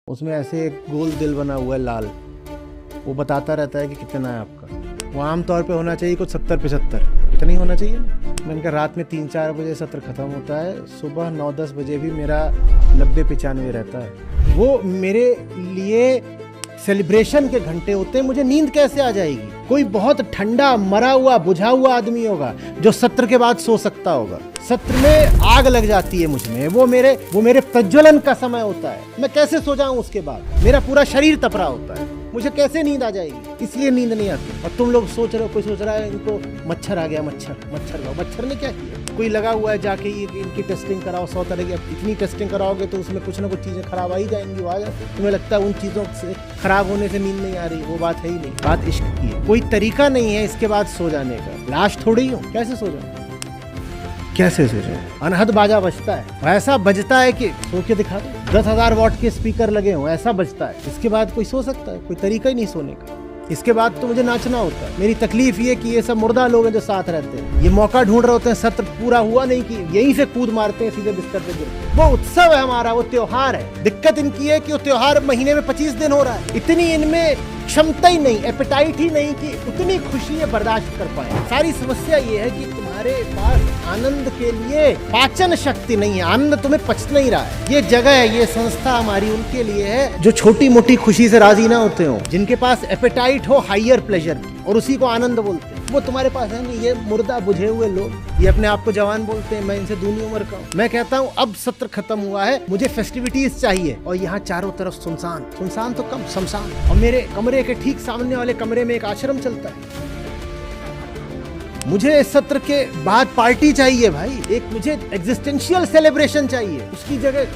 उसमें ऐसे एक गोल दिल बना हुआ है लाल, वो बताता रहता है कि कितना है आपका। वो आमतौर पे होना चाहिए कुछ 70-75, इतना ही होना चाहिए ना। मैंने कहा रात में 3-4 बजे सत्र खत्म होता है, सुबह 9-10 बजे भी मेरा 90-95 रहता है। वो मेरे लिए सेलिब्रेशन के घंटे होते हैं। मुझे नींद कैसे आ जाएगी? कोई बहुत ठंडा मरा हुआ बुझा हुआ आदमी होगा जो सत्र के बाद सो सकता होगा। सत्र में आग लग जाती है मुझ में, वो मेरे प्रज्वलन का समय होता है। मैं कैसे सो जाऊं उसके बाद? मेरा पूरा शरीर तपरा होता है, मुझे कैसे नींद आ जाएगी? इसलिए नींद नहीं आती। और तुम लोग सोच रहे हो, कोई सोच रहा है इनको मच्छर आ गया, मच्छर ने क्या किया? कोई लगा हुआ है, जाके इनकी टेस्टिंग कराओ, 100 तरह की। इतनी टेस्टिंग कराओगे तो उसमें कुछ ना कुछ चीजें खराब आ ही जाएंगी। वो आ जाए, तुम्हें लगता है उन चीजों से खराब होने से नींद नहीं आ रही? वो बात है ही नहीं। बात इश्क की है। कोई तरीका नहीं है इसके बाद सो जाने का। लाश थोड़ी ही हूँ, कैसे सो जाऊं? कैसे सो जाऊं? अनहद बाजा बजता है, ऐसा बजता है कि सो के दिखा दो। 10,000 वॉट के स्पीकर लगे हों, ऐसा बजता है। इसके बाद कोई सो सकता है? कोई तरीका ही नहीं सोने का। इसके बाद तो मुझे नाचना होता है। मेरी तकलीफ ये कि ये सब मुर्दा लोग हैं जो साथ रहते हैं, ये मौका ढूंढ रहे होते हैं। सत्र पूरा हुआ नहीं कि यहीं से कूद मारते हैं सीधे बिस्तर पे गिरते। वो उत्सव है हमारा, वो त्योहार है। दिक्कत इनकी है कि वो त्योहार महीने में 25 दिन हो रहा है। इतनी इनमें क्षमता ही नहीं, एपेटाइट ही नहीं कि उतनी खुशी बर्दाश्त कर पाए। सारी समस्या ये है कि तुम्हारे पास आनंद के लिए पाचन शक्ति नहीं है। आनंद तुम्हें पच नहीं रहा है। ये जगह है, ये संस्था हमारी उनके लिए है जो छोटी मोटी खुशी से राजी ना होते हो, जिनके पास एपेटाइट हो हायर प्लेजर और उसी को आनंद बोलते हैं। वो तुम्हारे पास है नहीं। ये मुर्दा बुझे हुए लोग, ये अपने आप को जवान बोलते हैं। मैं इनसे दूनी उम्र का हूँ। मैं कहता हूँ अब सत्र खत्म हुआ है, मुझे फेस्टिविटीज चाहिए। और यहाँ चारों तरफ सुनसान, सुनसान तो कम, शमशान। और मेरे कमरे के ठीक सामने वाले कमरे में एक आश्रम चलता है। मुझे इस सत्र के बाद पार्टी चाहिए भाई। एक मुझे एग्जिस्टेंशियल सेलिब्रेशन चाहिए। उसकी जगह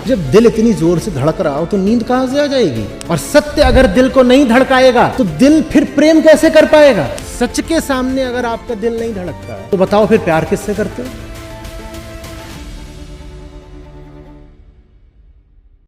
जब दिल इतनी जोर से धड़क रहा हो तो नींद कहां से आ जाएगी? और सत्य अगर दिल को नहीं धड़काएगा तो दिल फिर प्रेम कैसे कर पाएगा? सच के सामने अगर आपका दिल नहीं धड़कता तो बताओ फिर प्यार किससे करते हो?